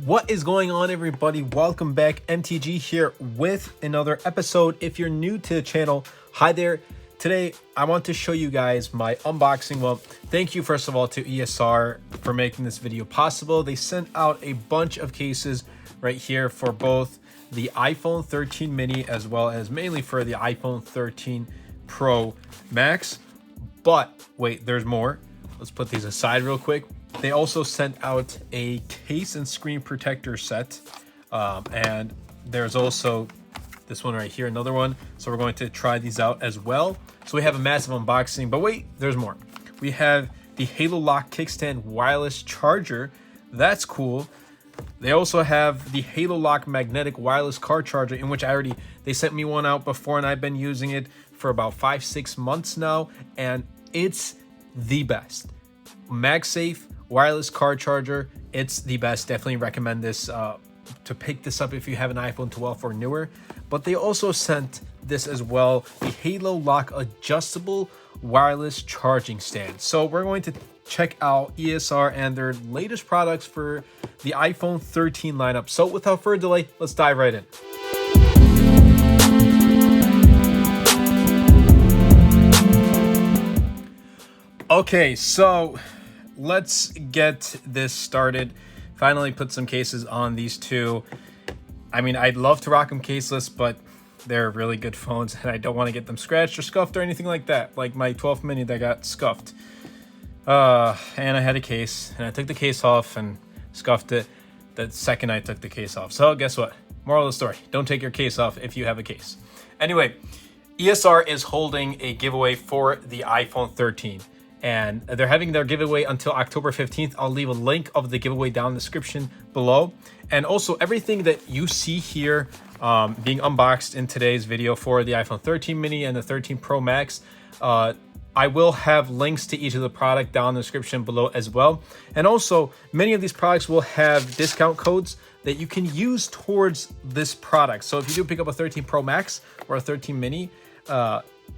What is going on, everybody? Welcome back. MTG here with another episode. If you're new to the channel, hi there. Today I want to show you guys my unboxing. Well, thank you first of all to ESR for making this video possible. They sent out a bunch of cases right here for both the iPhone 13 mini as well as mainly for the iPhone 13 Pro Max. But wait, there's more. Let's put these aside real quick. They also sent out a case and screen protector set, and there's also this one right here, another one. So we're going to try these out as well. So we have a massive unboxing, but wait, there's more. We have the HaloLock kickstand wireless charger. That's cool. They also have the HaloLock magnetic wireless car charger, in which they sent me one out before, and I've been using it for about 5-6 months now, and it's the best. MagSafe wireless car charger, it's the best. Definitely recommend this to pick this up if you have an iPhone 12 or newer. But they also sent this as well, the HaloLock adjustable wireless charging stand. So we're going to check out ESR and their latest products for the iPhone 13 lineup. So without further delay, let's dive right in. Okay, so let's get this started. Finally put some cases on these two. I mean, I'd love to rock them caseless, but they're really good phones and I don't want to get them scratched or scuffed or anything like that, like my 12 mini that got scuffed. And I had a case and I took the case off and scuffed it the second I took the case off. So guess what? Moral of the story, don't take your case off if you have a case. Anyway, ESR is holding a giveaway for the iPhone 13. And they're having their giveaway until October 15th. I'll leave a link of the giveaway down in the description below. And also everything that you see here being unboxed in today's video for the iPhone 13 mini and the 13 Pro Max, I will have links to each of the product down in the description below as well. And also many of these products will have discount codes that you can use towards this product. So if you do pick up a 13 Pro Max or a 13 mini,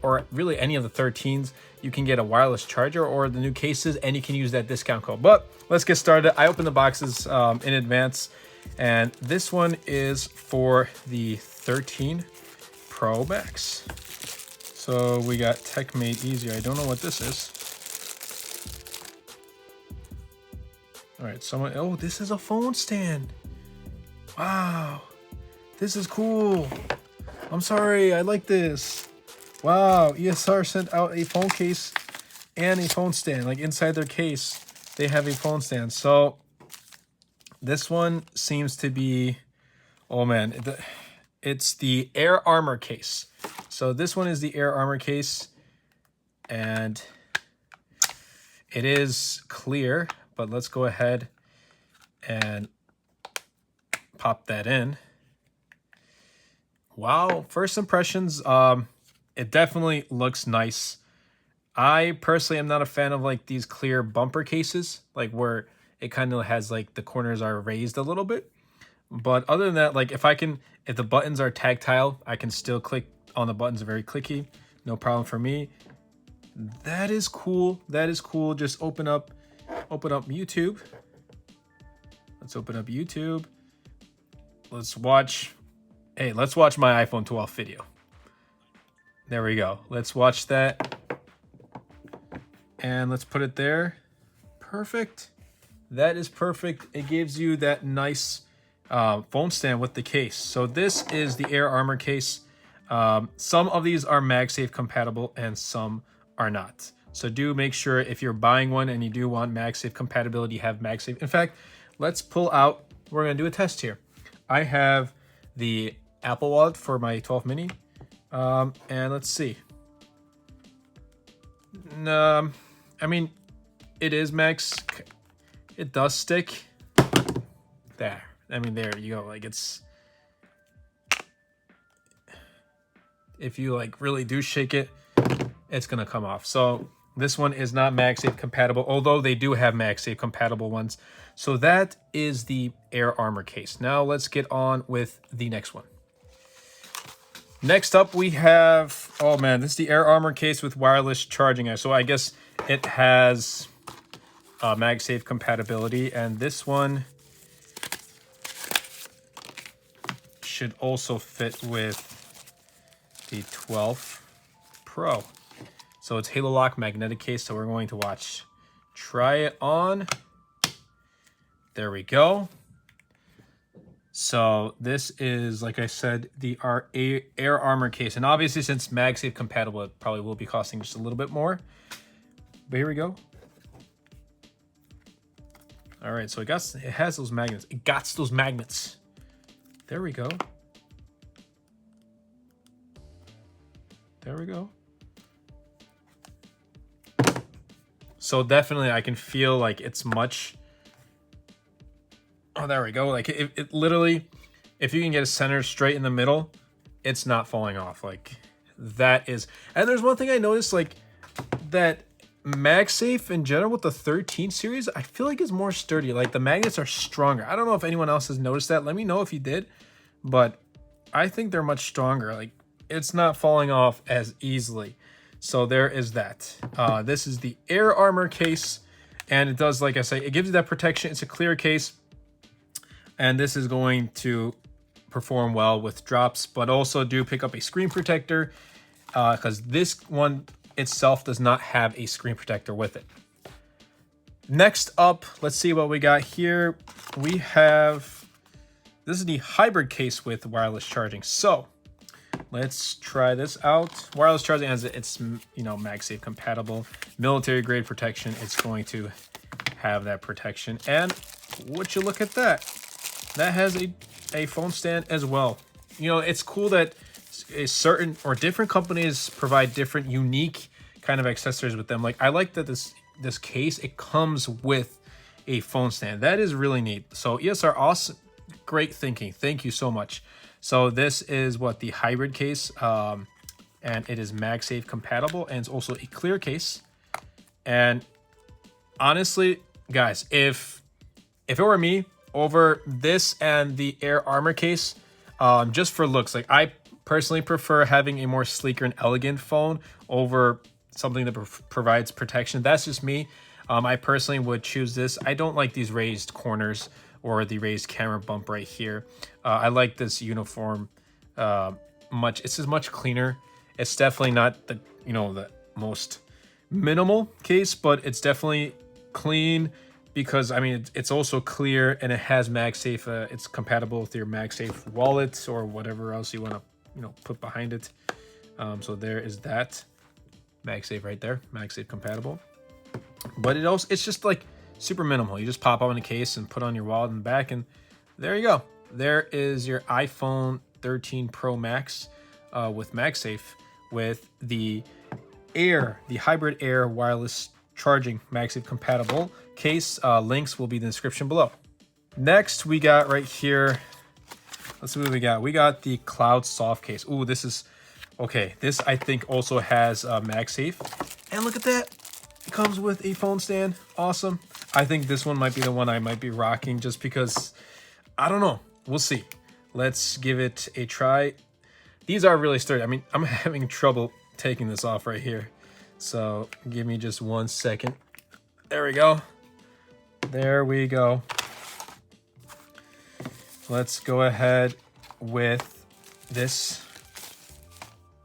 or really any of the 13s, you can get a wireless charger or the new cases, and you can use that discount code. But let's get started. I opened the boxes in advance, and this one is for the 13 Pro Max. So we got Tech Made Easier. I don't know what this is. All right, oh, this is a phone stand. Wow, this is cool. I'm sorry, I like this. Wow, ESR sent out a phone case and a phone stand. Like inside their case, they have a phone stand. So this one seems to be, oh man, it's the Air Armor case. So this one is the Air Armor case, and it is clear, but let's go ahead and pop that in. Wow, first impressions, it definitely looks nice. I personally am not a fan of like these clear bumper cases, like where it kind of has like the corners are raised a little bit. But other than that, like if the buttons are tactile, I can still click on the buttons, very clicky, no problem for me. That is cool. That is cool. Just open up YouTube. Let's open up YouTube. Let's watch my iPhone 12 video. There we go. Let's watch that. And let's put it there. Perfect. That is perfect. It gives you that nice phone stand with the case. So this is the Air Armor case. Some of these are MagSafe compatible and some are not. So do make sure if you're buying one and you do want MagSafe compatibility, have MagSafe. In fact, let's pull out, we're going to do a test here. I have the Apple Wallet for my 12 mini. And let's see. I mean, it is it does stick. There. I mean, there you go. Like if you like really do shake it, it's gonna come off. So this one is not MagSafe compatible, although they do have MagSafe compatible ones. So that is the Air Armor case. Now let's get on with the next one. Next up, we have, oh man, this is the Air Armor case with wireless charging. So I guess it has MagSafe compatibility, and this one should also fit with the 12 Pro. So it's HaloLock magnetic case. So we're going to try it on. There we go. So this is, like I said, the Air Armor case. And obviously, since MagSafe compatible, it probably will be costing just a little bit more. But here we go. All right, so it has those magnets. It got those magnets. There we go. There we go. So definitely I can feel like it's much. Oh, there we go. Like it literally, if you can get a center straight in the middle, it's not falling off. Like that is. And there's one thing I noticed, like that MagSafe in general with the 13 series, I feel like is more sturdy. Like the magnets are stronger. I don't know if anyone else has noticed that. Let me know if you did, but I think they're much stronger. Like it's not falling off as easily. So there is that. This is the Air Armor case, and it does, like I say, it gives you that protection. It's a clear case, and this is going to perform well with drops, but also do pick up a screen protector because this one itself does not have a screen protector with it. Next up, let's see what we got here. We have, this is the hybrid case with wireless charging. So let's try this out. Wireless charging has it's MagSafe compatible, military grade protection. It's going to have that protection. And would you look at that? That has a phone stand as well. You know, it's cool that certain or different companies provide different unique kind of accessories with them. Like I like that this case, it comes with a phone stand. That is really neat. So ESR, awesome, great thinking. Thank you so much. So this is what the hybrid case, and it is MagSafe compatible, and it's also a clear case. And honestly, guys, if it were me, over this and the Air Armor case, just for looks, like I personally prefer having a more sleeker and elegant phone over something that provides protection. That's just me. I personally would choose this. I don't like these raised corners or the raised camera bump right here. I like this uniform it's just much cleaner. It's definitely not the the most minimal case, but it's definitely clean because I mean it's also clear and it has MagSafe. It's compatible with your MagSafe wallet or whatever else you want to put behind it. So there is that MagSafe right there, MagSafe compatible. But it's just like super minimal. You just pop on the case and put on your wallet in the back, and there you go. There is your iPhone 13 Pro Max with MagSafe with the hybrid Air wireless charging MagSafe compatible case. Links will be in the description below. Next, we got right here. Let's see what we got. We got the Cloud Soft case. Ooh, this is okay. This I think also has MagSafe, and look at that. It comes with a phone stand. Awesome. I think this one might be the one I might be rocking just because, I don't know. We'll see. Let's give it a try. These are really sturdy. I mean, I'm having trouble taking this off right here. So give me just 1 second. There we go. There we go. Let's go ahead with this.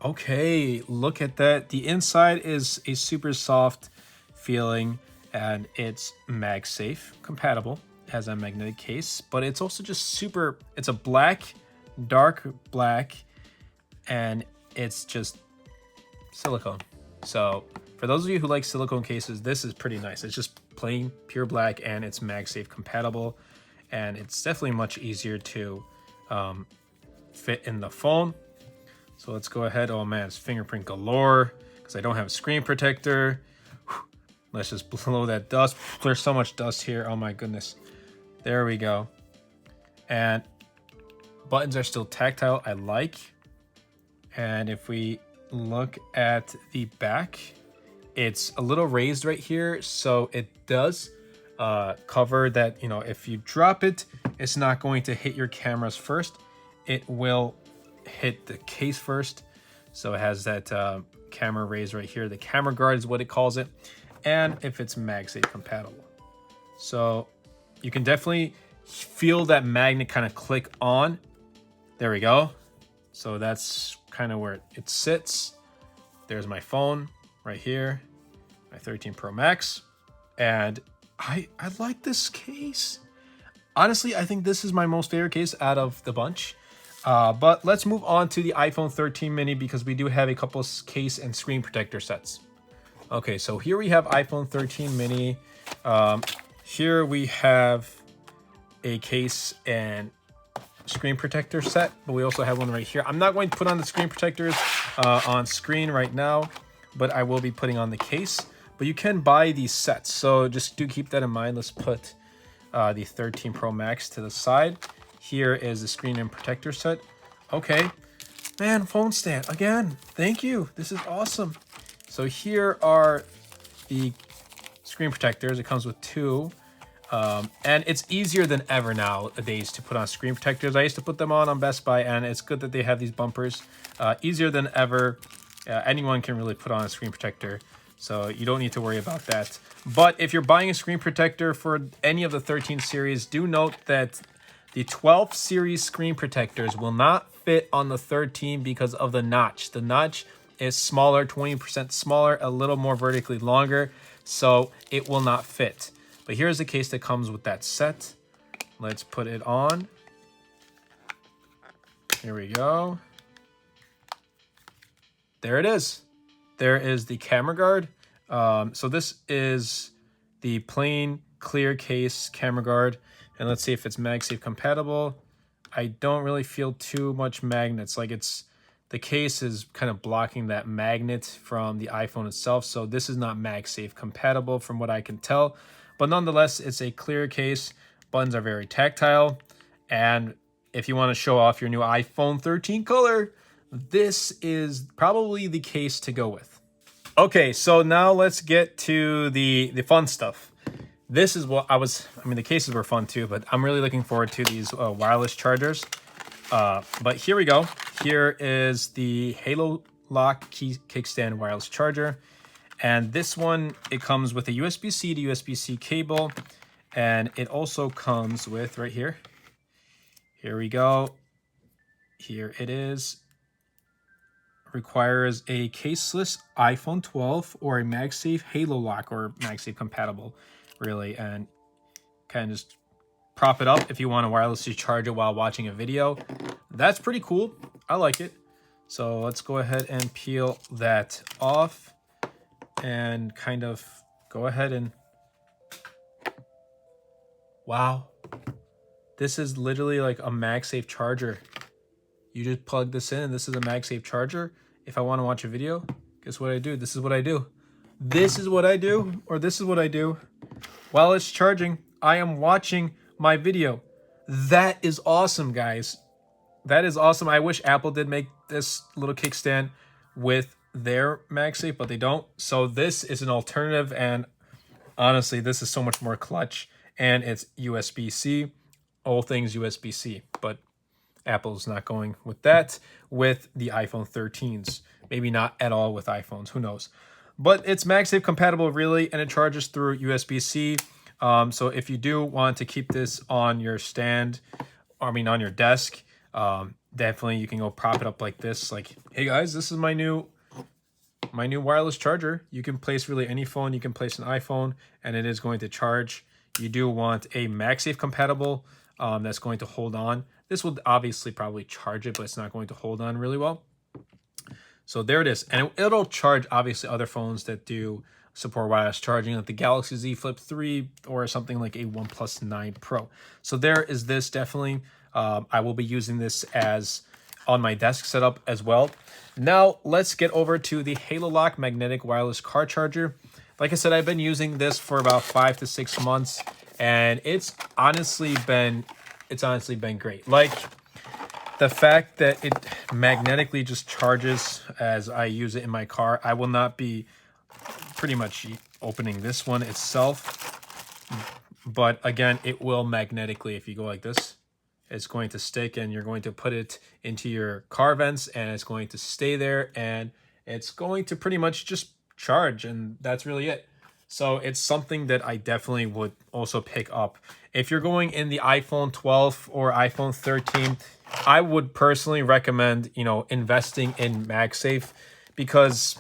Okay, look at that. The inside is a super soft feeling, and it's MagSafe compatible. It has a magnetic case, but it's also just super, it's a black, dark black, and it's just silicone. So for those of you who like silicone cases, this is pretty nice. It's just plain pure black, and it's MagSafe compatible, and it's definitely much easier to fit in the phone. So let's go ahead. Oh man, it's fingerprint galore because I don't have a screen protector. Let's just blow that dust. There's so much dust here. Oh my goodness. There we go. And buttons are still tactile. I like. And if we look at the back, it's a little raised right here. So it does cover that, if you drop it, it's not going to hit your cameras first. It will hit the case first. So it has that camera raise right here. The camera guard is what it calls it. And if it's MagSafe compatible. So you can definitely feel that magnet kind of click on There we go. So that's kind of where it sits. There's my phone right here, my 13 Pro Max. And I like this case. Honestly, I think this is my most favorite case out of the bunch. But let's move on to the iPhone 13 mini because we do have a couple case and screen protector sets. Okay, so here we have iPhone 13 mini. Here we have a case and screen protector set, but we also have one right here. I'm not going to put on the screen protectors on screen right now, but I will be putting on the case. But you can buy these sets, so just do keep that in mind. Let's put the 13 Pro Max to the side. Here is the screen and protector set. Okay, man, phone stand again. Thank you. This is awesome. So here are the screen protectors. It comes with two. And it's easier than ever nowadays to put on screen protectors. I used to put them on Best Buy, and it's good that they have these bumpers. Easier than ever. Anyone can really put on a screen protector, so you don't need to worry about that. But if you're buying a screen protector for any of the 13 series, do note that the 12 series screen protectors will not fit on the 13 because of the notch. The notch is smaller, 20% smaller, a little more vertically longer, so it will not fit. But here's the case that comes with that set. Let's put it on. Here we go. There it is. There is the camera guard. So this is the plain clear case camera guard. And let's see if it's MagSafe compatible. I don't really feel too much magnets. Like the case is kind of blocking that magnet from the iPhone itself. So this is not MagSafe compatible from what I can tell. But nonetheless, it's a clear case. Buttons are very tactile. And if you want to show off your new iPhone 13 color, this is probably the case to go with. Okay, so now let's get to the fun stuff. This is what the cases were fun too, but I'm really looking forward to these wireless chargers. But here we go. Here is the HaloLock kickstand wireless charger. And this one, it comes with a USB-C to USB-C cable. And it also comes with, right here. Here we go. Here it is. Requires a caseless iPhone 12 or a MagSafe HaloLock or MagSafe compatible, really. And kind of just prop it up if you want to wirelessly charge it while watching a video. That's pretty cool. I like it. So let's go ahead and peel that off. And kind of go ahead and wow, this is literally like a MagSafe charger. You just plug this in and this is a MagSafe charger. If I want to watch a video, guess what I do? This is what I do. This is what I do, or this is what I do. While it's charging, I am watching my video. That is awesome, guys. That is awesome. I wish Apple did make this little kickstand with their MagSafe, but they don't. So this is an alternative, and honestly, this is so much more clutch. And it's USB-C, all things USB-C. But Apple's not going with that with the iPhone 13s. Maybe not at all with iPhones. Who knows? But it's MagSafe compatible, really, and it charges through USB-C. So if you do want to keep this on your stand, on your desk, definitely you can go prop it up like this. Like, hey guys, this is my new wireless charger. You can place really any phone. You can place an iPhone, and it is going to charge. You do want a MagSafe compatible that's going to hold on. This will obviously probably charge it, but it's not going to hold on really well. So there it is. And it'll charge, obviously, other phones that do support wireless charging, like the Galaxy Z Flip 3 or something like a OnePlus 9 Pro. So there is this, definitely. I will be using this as on my desk setup as well. Now, let's get over to the HaloLock magnetic wireless car charger. Like I said, I've been using this for about 5 to 6 months, and it's honestly been great. Like, the fact that it magnetically just charges as I use it in my car. I will not be pretty much opening this one itself, but again, it will magnetically, if you go like this, it's going to stick, and you're going to put it into your car vents, and it's going to stay there, and it's going to pretty much just charge, and that's really it. So it's something that I definitely would also pick up. If you're going in the iPhone 12 or iPhone 13, I would personally recommend, investing in MagSafe, because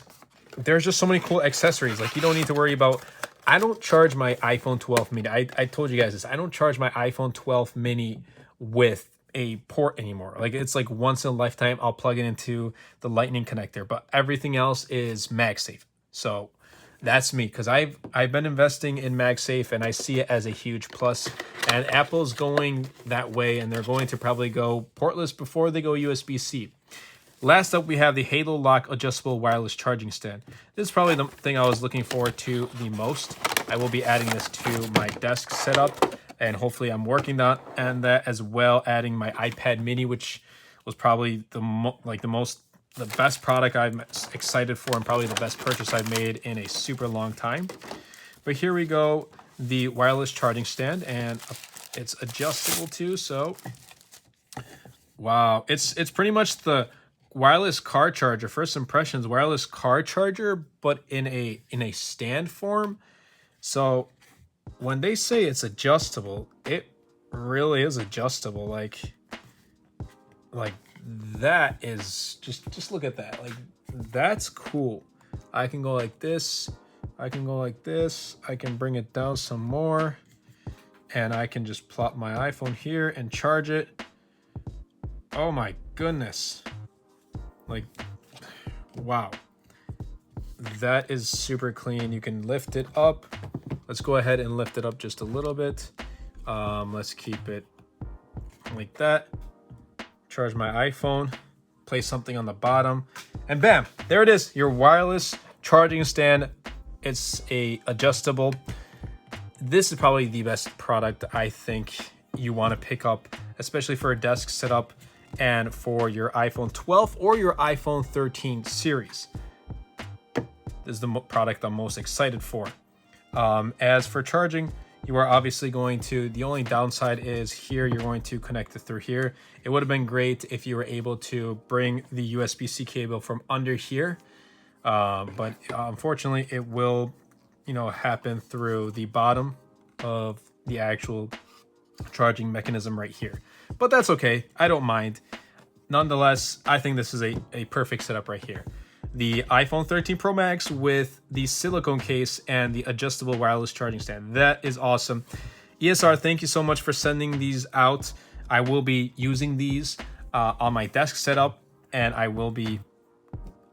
there's just so many cool accessories. Like, you don't need to worry about, I don't charge my iPhone 12 mini. I told you guys this. I don't charge my iPhone 12 mini with a port anymore. Like, it's like once in a lifetime I'll plug it into the lightning connector, but everything else is MagSafe. So that's me, because I've been investing in MagSafe and I see it as a huge plus. And Apple's going that way, and they're going to probably go portless before they go USB-C. Last up, we have the HaloLock adjustable wireless charging stand. This is probably the thing I was looking forward to the most. I will be adding this to my desk setup, and hopefully I'm working on that as well, adding my iPad mini, which was probably the best product I'm excited for, and probably the best purchase I've made in a super long time. But here we go, the wireless charging stand, and it's adjustable too. So wow, it's pretty much the wireless car charger, first impressions wireless car charger, but in a stand form. So when they say it's adjustable, it really is adjustable. Like that is just look at that. Like, that's cool. I can go like this, I can go like this, I can bring it down some more, and I can just plop my iPhone here and charge it. Oh my goodness. Like, wow, that is super clean. You can lift it up. Let's go ahead and lift it up just a little bit. Let's keep it like that. Charge my iPhone, place something on the bottom, and bam, there it is, your wireless charging stand. It's a adjustable. This is probably the best product I think you want to pick up, especially for a desk setup and for your iPhone 12 or your iPhone 13 series. This is the product I'm most excited for. As for charging, you are obviously going to, the only downside is here, you're going to connect it through here. It would have been great if you were able to bring the USB-C cable from under here. But unfortunately, it will, happen through the bottom of the actual charging mechanism right here. But that's okay. I don't mind. Nonetheless, I think this is a perfect setup right here. The iPhone 13 Pro Max with the silicone case and the adjustable wireless charging stand. That is awesome. ESR, thank you so much for sending these out. I will be using these on my desk setup, and I will be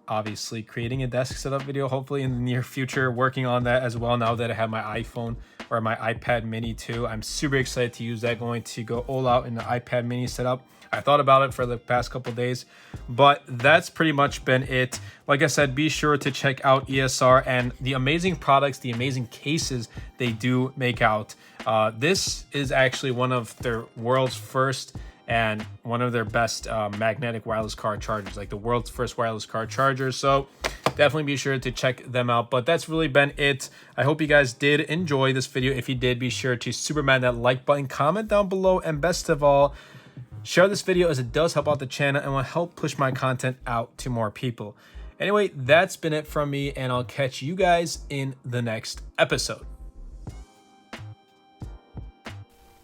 obviously creating a desk setup video hopefully in the near future, working on that as well now that I have my iPhone or my iPad mini too. I'm super excited to use that, going to go all out in the iPad mini setup. I thought about it for the past couple days, but that's pretty much been it. Like I said, be sure to check out ESR and the amazing products, the amazing cases they do make out. This is actually one of their world's first and one of their best magnetic wireless car chargers, like the world's first wireless car charger. So definitely be sure to check them out. But that's really been it. I hope you guys did enjoy this video. If you did, be sure to superman that like button, comment down below, and best of all, share this video, as it does help out the channel and will help push my content out to more people. Anyway, that's been it from me, and I'll catch you guys in the next episode.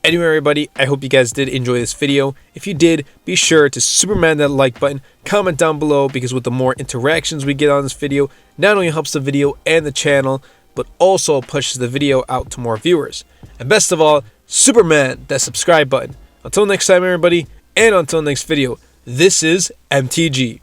Anyway, everybody, I hope you guys did enjoy this video. If you did, be sure to superman that like button, comment down below, because with the more interactions we get on this video, not only helps the video and the channel, but also pushes the video out to more viewers. And best of all, superman that subscribe button. Until next time, everybody, and until next video, this is MTG.